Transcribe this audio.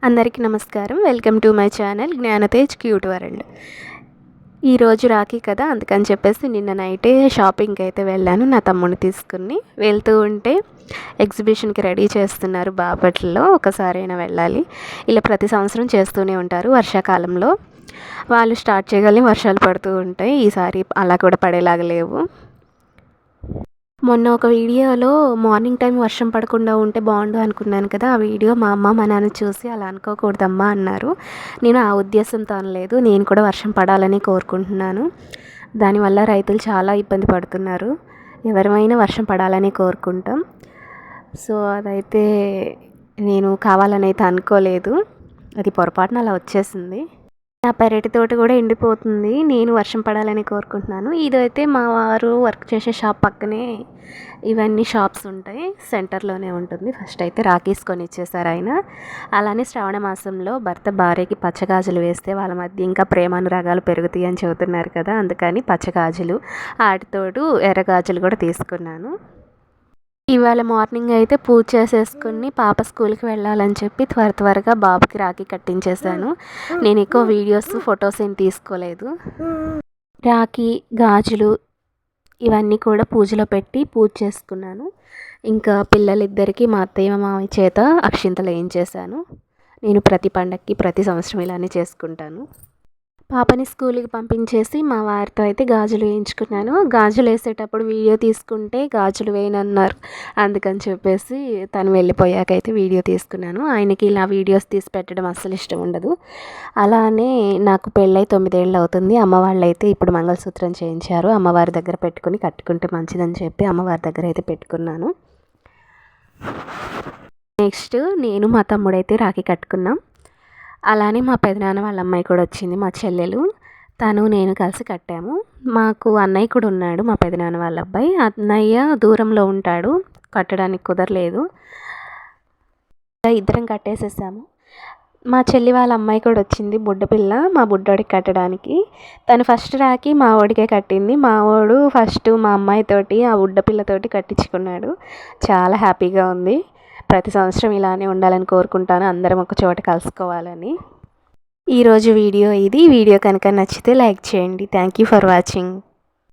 అందరికీ నమస్కారం. Welcome to my channel Gnanatej cute world. ఈరోజు రాఖీ కదా, అందుకని చెప్పేసి నిన్న నైటే షాపింగ్కి అయితే వెళ్ళాను నా తమ్ముడిని తీసుకుని. వెళ్తూ ఉంటే ఎగ్జిబిషన్కి రెడీ చేస్తున్నారు బాపట్లలో. ఒకసారైనా వెళ్ళాలి, ఇలా ప్రతి సంవత్సరం చేస్తూనే ఉంటారు. వర్షాకాలంలో వాళ్ళు స్టార్ట్ చేయగలిగి వర్షాలు పడుతూ ఉంటాయి. ఈసారి అలా కూడా పడేలాగా లేవు. మొన్న ఒక వీడియోలో మార్నింగ్ టైం వర్షం పడకుండా ఉంటే బాగుండు అనుకున్నాను కదా. ఆ వీడియో మా అమ్మ మా నాన్న చూసి అలా అనుకోకూడదమ్మా అన్నారు. నేను ఆ ఉద్దేశంతో అనలేదు, నేను కూడా వర్షం పడాలని కోరుకుంటున్నాను. దానివల్ల రైతులు చాలా ఇబ్బంది పడుతున్నారు. ఎవరైనా వర్షం పడాలని కోరుకుంటాం. సో అదైతే నేను కావాలని అయితే అనుకోలేదు, అది పొరపాటున అలా వచ్చేసింది. నా పెరటి తోట కూడా ఎండిపోతుంది. నేను వర్షం పడాలని కోరుకుంటున్నాను. ఇదైతే మా వారు వర్క్ చేసే షాప్ పక్కనే ఇవన్నీ షాప్స్ ఉంటాయి, సెంటర్లోనే ఉంటుంది. ఫస్ట్ అయితే రాఖీస్ కొని ఇచ్చేసారు ఆయన. అలానే శ్రావణ మాసంలో భర్త భార్యకి పచ్చగాజులు వేస్తే వాళ్ళ మధ్య ఇంకా ప్రేమానురాగాలు పెరుగుతాయి అని చెబుతున్నారు కదా. అందుకని పచ్చగాజులు, వాటితోడు ఎర్రగాజులు కూడా తీసుకున్నాను. ఇవాళ మార్నింగ్ అయితే పూజ చేసేసుకుని పాప స్కూల్కి వెళ్ళాలని చెప్పి త్వరగా బాబుకి రాఖీ కట్టించేశాను. నేను ఎక్కువ వీడియోస్ ఫొటోస్ ఏం తీసుకోలేదు. రాఖీ గాజులు ఇవన్నీ కూడా పూజలో పెట్టి పూజ చేసుకున్నాను. ఇంకా పిల్లలిద్దరికీ మా అత్తయ్య మామయ్య చేత అక్షింతలు వేయించేశాను. నేను ప్రతి పండగకి ప్రతి సంవత్సరం ఇలానే చేసుకుంటాను. పాపని స్కూల్కి పంపించేసి మా వారితో అయితే గాజులు వేయించుకున్నాను. గాజులు వేసేటప్పుడు వీడియో తీసుకుంటే గాజులు వేయనన్నారు. అందుకని చెప్పేసి తను వెళ్ళిపోయాక అయితే వీడియో తీసుకున్నాను. ఆయనకి ఇలా వీడియోస్ తీసి పెట్టడం అస్సలు ఇష్టం ఉండదు. అలానే నాకు పెళ్ళై 9 ఏళ్ళు అవుతుంది. అమ్మ వాళ్ళు అయితే ఇప్పుడు మంగళసూత్రం చేయించారు. అమ్మవారి దగ్గర పెట్టుకుని కట్టుకుంటే మంచిదని చెప్పి అమ్మవారి దగ్గర అయితే పెట్టుకున్నాను. నెక్స్ట్ నేను మా తమ్ముడైతే రాఖీ కట్టుకున్నాం. అలానే మా పెదనాన్న వాళ్ళ అమ్మాయి కూడా వచ్చింది, మా చెల్లెలు. తను నేను కలిసి కట్టాము. మాకు అన్నయ్య కూడా ఉన్నాడు, మా పెదనాన్న వాళ్ళ అబ్బాయి. అన్నయ్య దూరంలో ఉంటాడు, కట్టడానికి కుదరలేదు. ఇద్దరం కట్టేసేసాము. మా చెల్లి వాళ్ళ అమ్మాయి కూడా వచ్చింది, బుడ్డపిల్ల, మా బుడ్డోడికి కట్టడానికి. తను ఫస్ట్ రాకి మా వాడికే కట్టింది. మా వాడు ఫస్ట్ మా అమ్మాయితోటి ఆ బుడ్డపిల్లతోటి కట్టించుకున్నాడు. చాలా హ్యాపీగా ఉంది. ప్రతి సంవత్సరం ఇలానే ఉండాలని కోరుకుంటాను, అందరం ఒక చోట కలుసుకోవాలని. ఈరోజు వీడియో ఇది. వీడియో కనుక నచ్చితే లైక్ చేయండి. Thank you for watching.